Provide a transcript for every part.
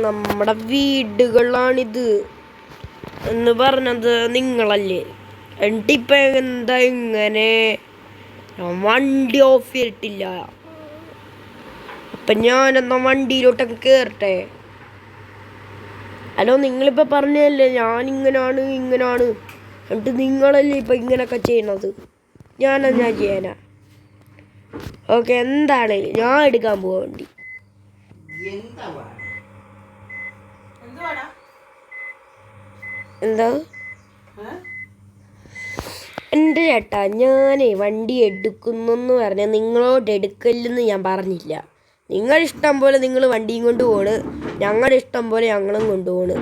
നമ്മുടെ വീടുകളാണിത് എന്ന് പറഞ്ഞത് നിങ്ങളല്ലേ? എന്നിട്ടിപ്പം എന്താ ഇങ്ങനെ? വണ്ടി ഓഫ് ചെയ്തിട്ടില്ല. അപ്പം ഞാനെന്നാ വണ്ടിയിലോട്ടൊക്കെ കയറട്ടെ. ഹലോ, നിങ്ങളിപ്പോൾ പറഞ്ഞതല്ലേ ഞാനിങ്ങനാണ് ഇങ്ങനാണ്, എന്നിട്ട് നിങ്ങളല്ലേ ഇപ്പം ഇങ്ങനെയൊക്കെ ചെയ്യണത്? ഞാനെന്നാ ചെയ്യാനാ? ഓക്കെ, എന്താണേലും ഞാൻ എടുക്കാൻ പോവാ വണ്ടി. എന്താ എൻ്റെ ചേട്ടാ, ഞാനേ വണ്ടി എടുക്കുന്നെന്ന് പറഞ്ഞാൽ നിങ്ങളോട് എടുക്കല്ലെന്ന് ഞാൻ പറഞ്ഞില്ല. നിങ്ങളിഷ്ടം പോലെ നിങ്ങൾ വണ്ടിയും കൊണ്ട് പോണ്, ഞങ്ങളുടെ ഇഷ്ടം പോലെ ഞങ്ങളും കൊണ്ടുപോണ്.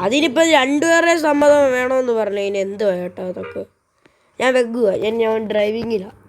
അതിനിപ്പോൾ രണ്ടുപേരുടെ സമ്മതം വേണമെന്ന് പറഞ്ഞു അതിന് എന്തുവാ ചേട്ടാ അതൊക്കെ? ഞാൻ വെക്കുക, ഞാൻ ഡ്രൈവിങ്ങിലാണ്.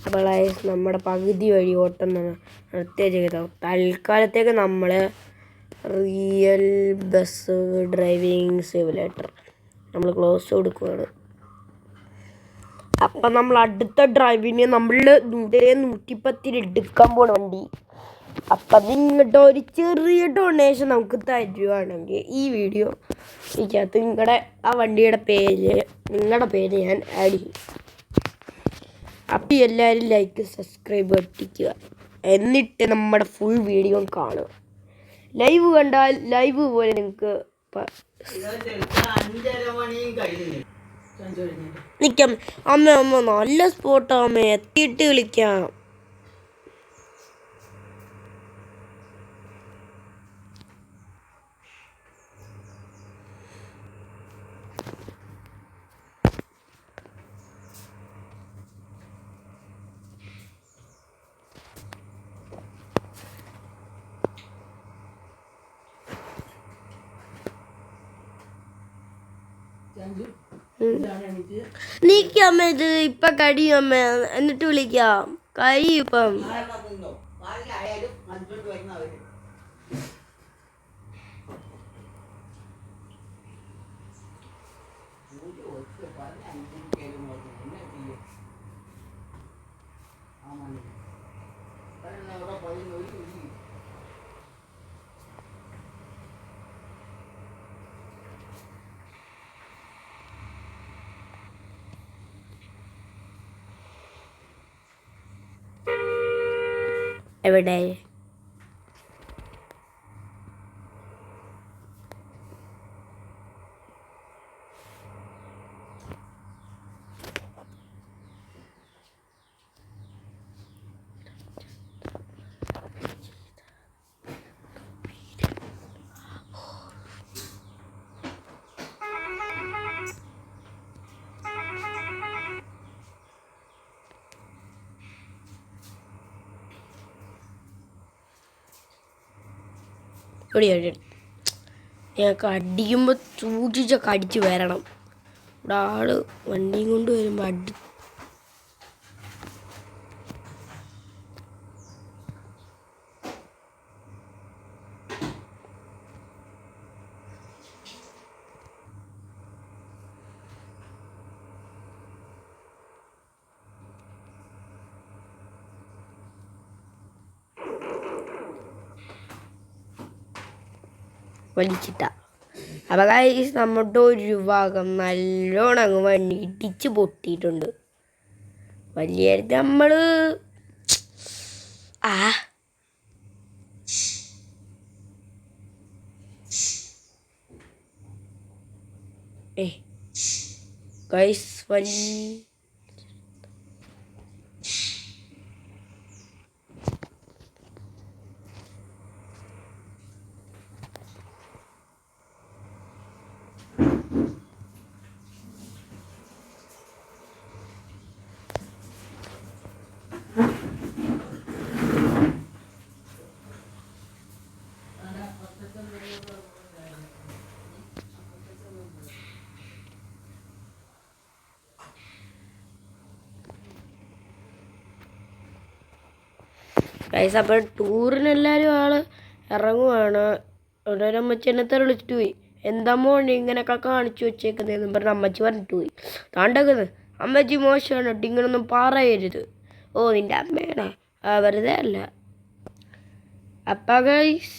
അപ്പോൾ നമ്മുടെ പകുതി വഴി ഓട്ടം നിർത്തിയ ചെയ്തോ. തൽക്കാലത്തേക്ക് നമ്മൾ റിയൽ ബസ് ഡ്രൈവിംഗ് സിമുലേറ്റർ നമ്മൾ ക്ലോസ് കൊടുക്കുകയാണ്. അപ്പം നമ്മൾ അടുത്ത ഡ്രൈവിന് നമ്മൾ 110 എടുക്കാൻ പോണ വണ്ടി. അപ്പം നിങ്ങളുടെ ഒരു ചെറിയ ഡൊണേഷൻ നമുക്ക് തരുവാണെങ്കിൽ ഈ വീഡിയോ ഇതിനകത്ത് നിങ്ങളുടെ ആ വണ്ടിയുടെ പേര്, നിങ്ങളുടെ പേര് ഞാൻ ആഡ് ചെയ്യും. അപ്പം എല്ലാവരും ലൈക്ക് സബ്സ്ക്രൈബ് ഒട്ടിക്കുക, എന്നിട്ട് നമ്മുടെ ഫുൾ വീഡിയോ കാണുക. ലൈവ് കണ്ടാൽ ലൈവ് പോലെ നിങ്ങൾക്ക് നിൽക്കാം. അമ്മ നല്ല സ്പോട്ടാ അമ്മ, എത്തിയിട്ട് വിളിക്കാം. നീക്കമ്മ, ഇത് ഇപ്പം കഴിയമ്മ, എന്നിട്ട് വിളിക്കാം. കഴിയും ഇപ്പം. എവിടെ? ഞങ്ങൾക്ക് അടിക്കുമ്പോൾ സൂക്ഷിച്ചൊക്കെ അടിച്ച് വരണം. ഇവിടെ ആള് വണ്ടിയും കൊണ്ട് വരുമ്പോൾ വലിച്ചിട്ട. അപ്പോൾ ഗൈസ്, നമ്മുടെ ഒരു ഭാഗം നല്ലോണം അങ്ങ് വണ്ടി ഇടിച്ച് പൊട്ടിയിട്ടുണ്ട്. വലിയ നമ്മൾ ഗൈസ് ഗൈസ് അപ്പോൾ ടൂറിനെല്ലാവരും ഇറങ്ങുവാണ്. ഓരോരോ അമ്മച്ചി എന്നത്തെ വിളിച്ചിട്ട് പോയി. എന്താമ്മോ ഇങ്ങനെയൊക്കെ കാണിച്ചു വെച്ചേക്കുന്നതെന്നും പറഞ്ഞ് അമ്മച്ചി പറഞ്ഞിട്ട് പോയി. താണ്ടക്കുന്നത് അമ്മച്ചി മോശമാണ് കേട്ടോ, ഇങ്ങനൊന്നും പറയരുത്. ഓ നിൻ്റെ അമ്മയാണേ, വെറുതെ അല്ല. അപ്പം ഗൈസ്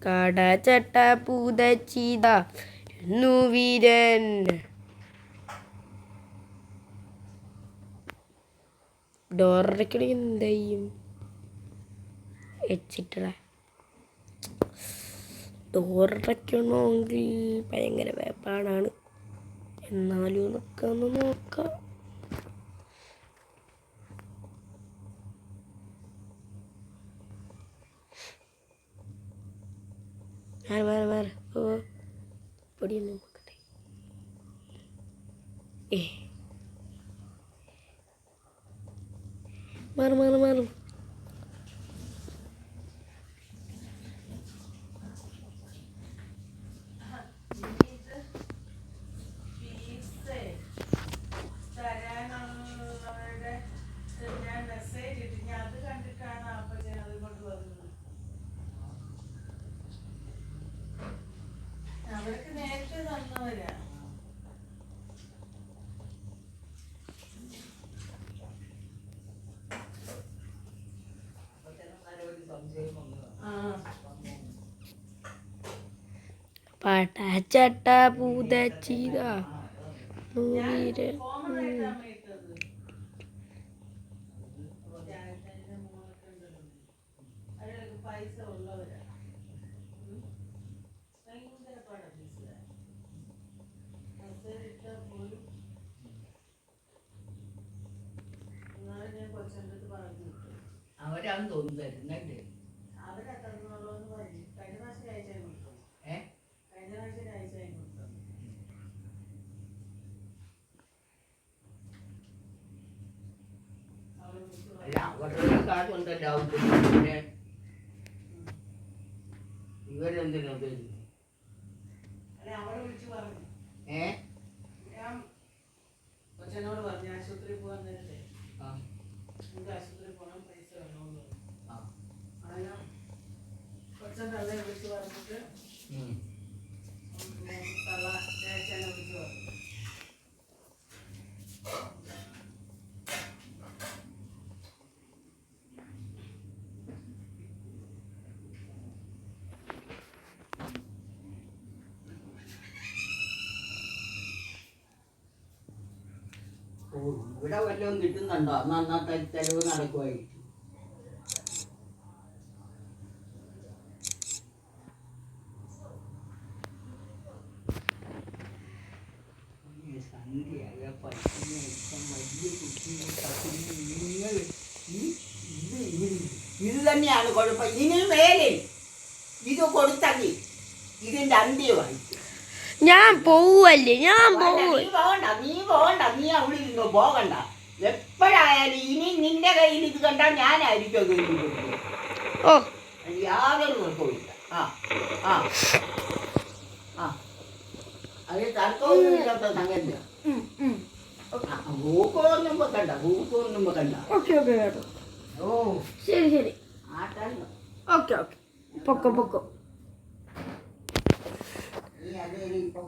കട ചട്ട പൂതച്ചീത വീരൻ. ഡോറക്കണി എന്തെയും വെച്ചിട്ട ഡോറക്കണമെങ്കിൽ ഭയങ്കര വേപ്പാടാണ്. എന്നാലും ഇതൊക്കെ ഒന്ന് നോക്കാം. വേറെ ഓ പൊടിയൊന്നും നോക്കട്ടെ. മാറും അവർക്ക് നേരത്തെ തന്നവരാ. പടച്ചട്ട പൂതച്ചീത വീരൻ. പൈസ ഉള്ളവരാ. അവരാന്ന് തോന്നുന്നു തരുന്നുണ്ട്. അവരാ തന്നോളൂന്ന് പറഞ്ഞു. കഴിഞ്ഞ പ്രാവശ്യം അയച്ചാൽ കൊടുത്തു. കഴിഞ്ഞ പ്രാവശ്യം അയച്ചാൽ കൊടുത്തു. അവരുടെ കാശുണ്ടല്ലോ. ഇവരെന്തിനാ അവളെ വിളിച്ചു പറഞ്ഞു. ഞാൻ കൊച്ചനോട് പറഞ്ഞു ആശുപത്രി പോകാൻ നേരത്തെ എനിക്ക് ആശുപത്രി പോകണം, പൈസ വേണമെന്ന് പറഞ്ഞു. അങ്ങനെ കൊച്ചൻ തള്ളയെ വിളിച്ച് പറഞ്ഞിട്ട് തള്ള ചേച്ചനെ വിളിച്ച് പറഞ്ഞു. ഇവിടെ വല്ലതും കിട്ടുന്നുണ്ടോ? അന്നത്തെ ചെലവ് നടക്കുമായിരിക്കും. ഇത് തന്നെയാണ് കുഴപ്പം. ഇനി മേലിൽ ഇത് കൊടുത്തതി ഇതിന്റെ അന്ത്യമായി. ഞാൻ പോവല്ലേ, നീ പോകണ്ട, നീ അവിടെ ഇരുന്നോ, പോകണ്ട. എപ്പോഴായാലും ഇനി നിന്റെ കയ്യിൽ ഇത് കണ്ടാൽ ഞാനായിരിക്കും അത് യാതൊരു നിർത്തമില്ല. അത് തർക്കമൊന്നും ഇല്ലാത്ത സംഗതിയാ. ഭൂക്കൊന്നും വെക്കണ്ട, ഭൂക്കൊന്നും വെക്കണ്ട. ഓ ശരി ആട്ടല്ലോ. ഓക്കെ പൊക്കോ. നീ അതൊരു ഇപ്പൊ